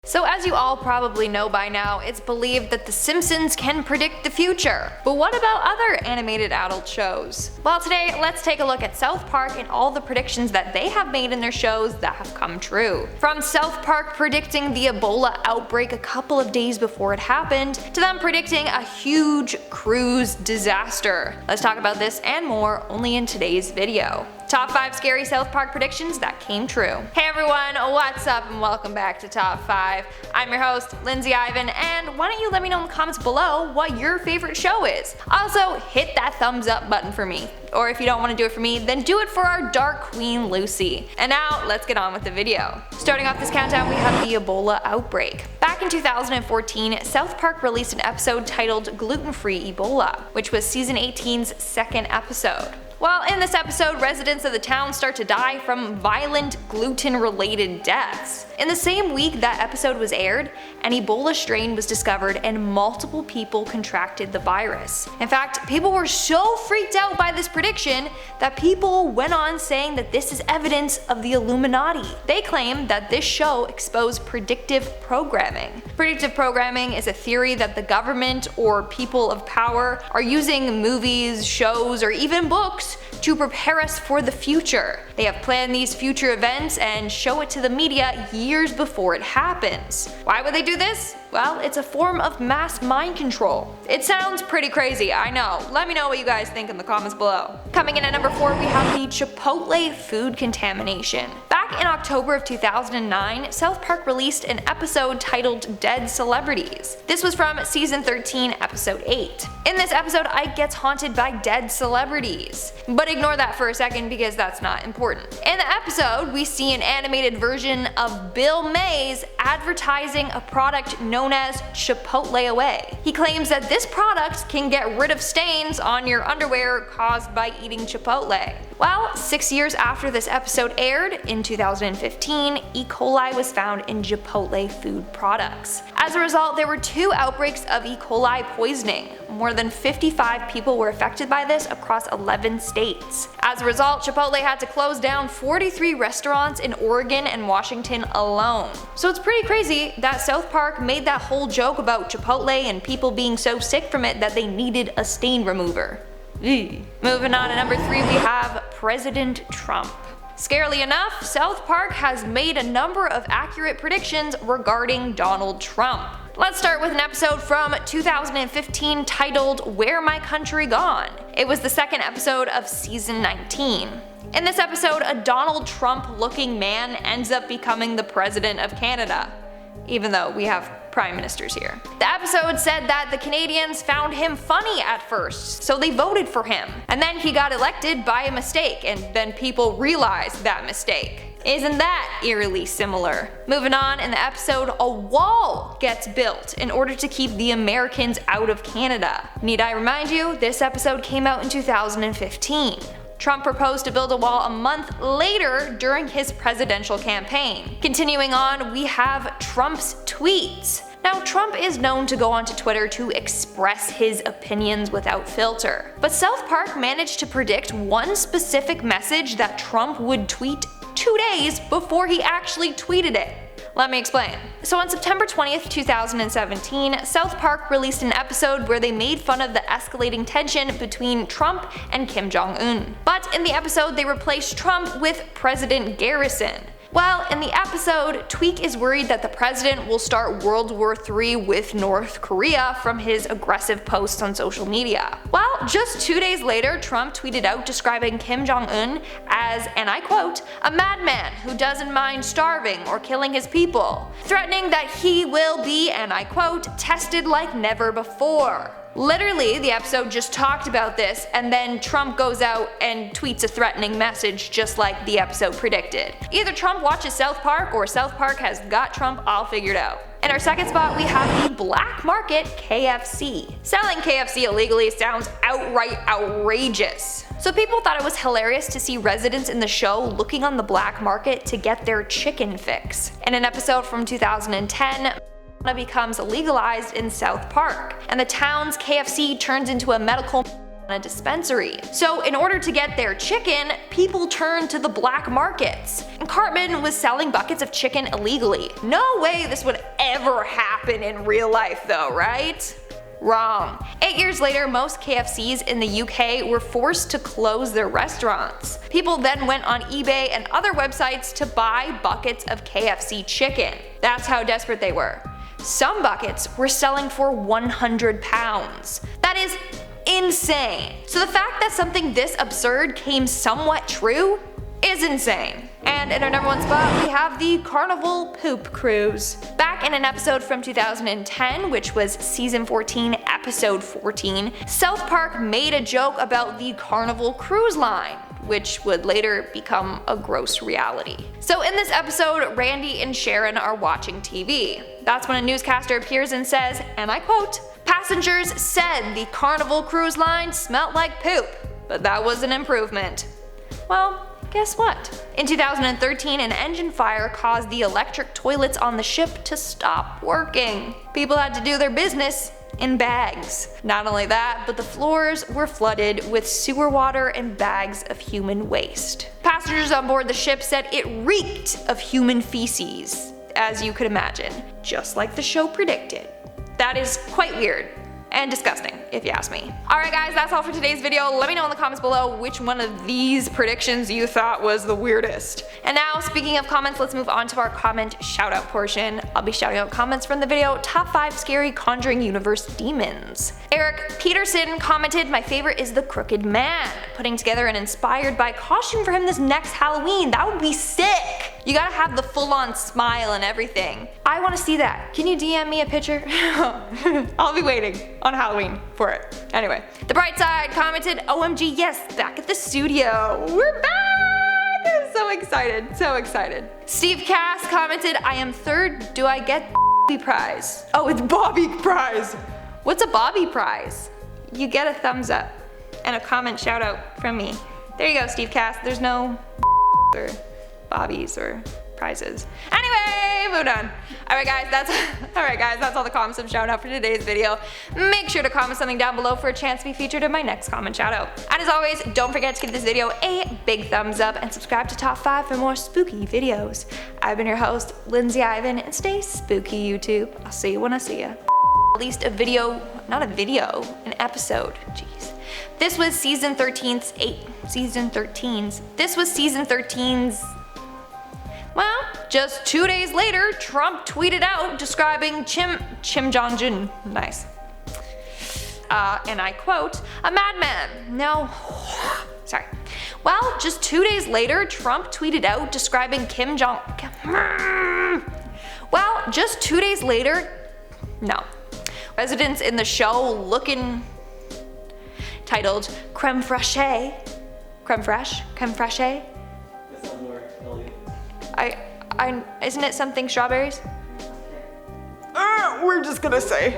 So as you all probably know by now, it's believed that The Simpsons can predict the future. But what about other animated adult shows? Well, today let's take a look at South Park and all the predictions that they have made in their shows that have come true. From South Park predicting the Ebola outbreak a couple of days before it happened, to them predicting a huge cruise disaster. Let's talk about this and more only in today's video. Top 5 scary South Park predictions that came true. Hey everyone, what's up and welcome back to Top 5. I'm your host, Lindsay Ivan, and why don't you let me know in the comments below what your favorite show is. Also, hit that thumbs up button for me. Or if you don't want to do it for me, then do it for our Dark Queen Lucy. And now, let's get on with the video. Starting off this countdown, we have the Ebola outbreak. Back in 2014, South Park released an episode titled Gluten-Free Ebola, which was season 18's second episode. Well, in this episode, residents of the town start to die from violent gluten-related deaths. In the same week that episode was aired, an Ebola strain was discovered and multiple people contracted the virus. In fact, people were so freaked out by this prediction that people went on saying that this is evidence of the Illuminati. They claim that this show exposed predictive programming. Predictive programming is a theory that the government or people of power are using movies, shows, or even books to prepare us for the future. They have planned these future events and show it to the media years before it happens. Why would they do this? Well, it's a form of mass mind control. It sounds pretty crazy, I know. Let me know what you guys think in the comments below. Coming in at number 4, we have the Chipotle food contamination. Back in October of 2009, South Park released an episode titled Dead Celebrities. This was from season 13, episode 8. In this episode, Ike gets haunted by dead celebrities. But ignore that for a second because that's not important. In the episode, we see an animated version of Bill Mays advertising a product known as Chipotle Away. He claims that this product can get rid of stains on your underwear caused by eating Chipotle. Well, 6 years after this episode aired, in 2015, E. coli was found in Chipotle food products. As a result, there were 2 outbreaks of E. coli poisoning. More than 55 people were affected by this across 11 states. As a result, Chipotle had to close down 43 restaurants in Oregon and Washington alone. So it's pretty crazy that South Park made that whole joke about Chipotle and people being so sick from it that they needed a stain remover. Moving on to number 3, we have President Trump. Scarily enough, South Park has made a number of accurate predictions regarding Donald Trump. Let's start with an episode from 2015 titled Where My Country Gone. It was the second episode of season 19. In this episode, a Donald Trump looking man ends up becoming the president of Canada, even though we have prime ministers here. The episode said that the Canadians found him funny at first, so they voted for him. And then he got elected by a mistake, and then people realized that mistake. Isn't that eerily similar? Moving on, in the episode, a wall gets built in order to keep the Americans out of Canada. Need I remind you, this episode came out in 2015. Trump proposed to build a wall a month later during his presidential campaign. Continuing on, we have Trump's tweets. Now, Trump is known to go onto Twitter to express his opinions without filter. But South Park managed to predict one specific message that Trump would tweet 2 days before he actually tweeted it. Let me explain. So on September 20th, 2017, South Park released an episode where they made fun of the escalating tension between Trump and Kim Jong-un. But in the episode, they replaced Trump with President Garrison. Well, in the episode, Tweak is worried that the president will start World War III with North Korea from his aggressive posts on social media. Well, just 2 days later, Trump tweeted out describing Kim Jong-un as, and I quote, a madman who doesn't mind starving or killing his people, threatening that he will be, and I quote, tested like never before. Literally, the episode just talked about this, and then Trump goes out and tweets a threatening message just like the episode predicted. Either Trump watches South Park or South Park has got Trump all figured out. In our second spot, we have the black market KFC. Selling KFC illegally sounds outright outrageous. So people thought it was hilarious to see residents in the show looking on the black market to get their chicken fix. In an episode from 2010, becomes legalized in South Park, and the town's KFC turns into a medical a dispensary. So in order to get their chicken, people turned to the black markets. And Cartman was selling buckets of chicken illegally. No way this would ever happen in real life though, right? Wrong. 8 years later, most KFCs in the UK were forced to close their restaurants. People then went on eBay and other websites to buy buckets of KFC chicken. That's how desperate they were. Some buckets were selling for £100. That is insane. So the fact that something this absurd came somewhat true is insane. And in our number 1 spot, we have the Carnival Poop Cruise. Back in an episode from 2010, which was season 14, episode 14, South Park made a joke about the Carnival Cruise line, which would later become a gross reality. So in this episode, Randy and Sharon are watching TV. That's when a newscaster appears and says, and I quote, "Passengers said the Carnival Cruise line smelled like poop, but that was an improvement." Well, guess what? In 2013, an engine fire caused the electric toilets on the ship to stop working. People had to do their business in bags. Not only that, but the floors were flooded with sewer water and bags of human waste. Passengers on board the ship said it reeked of human feces, as you could imagine, just like the show predicted. That is quite weird. And disgusting, if you ask me. Alright guys, that's all for today's video. Let me know in the comments below which one of these predictions you thought was the weirdest. And now, speaking of comments, let's move on to our comment shoutout portion. I'll be shouting out comments from the video Top 5 Scary Conjuring Universe Demons. Eric Peterson commented, "My favorite is the Crooked Man. Putting together an inspired by costume for him this next Halloween. That would be sick. You gotta have the full-on smile and everything. I wanna see that. Can you DM me a picture?" I'll be waiting on Halloween for it. Anyway, The Bright Side commented, "OMG, yes, back at the studio. We're back! I'm so excited, so excited." Steve Cass commented, "I am third. Do I get Bobby prize?" Oh, it's Bobby prize. What's a Bobby prize? You get a thumbs up and a comment shout out from me. There you go, Steve Cass. There's no or Bobbies or prizes. Anyway, moving on. Alright guys, that's all the comments I'm shouting out for today's video. Make sure to comment something down below for a chance to be featured in my next comment shout out. And as always, don't forget to give this video a big thumbs up and subscribe to Top 5 for more spooky videos. I've been your host, Lindsay Ivan, and stay spooky, YouTube. I'll see you when I see ya. Released a video, not a video, an episode. Jeez. This was season 13's This was season 13's. Well, just 2 days later, Trump tweeted out describing Kim Jong-un. Nice. And I quote, "A madman." No, sorry. Well, just 2 days later, Trump tweeted out describing Kim Jong. Well, just 2 days later, no. Residents in the show looking titled Creme Fraiche. Creme Fraiche? Creme Fraiche? That sounds more elegant. Isn't it something strawberries? We're just gonna say.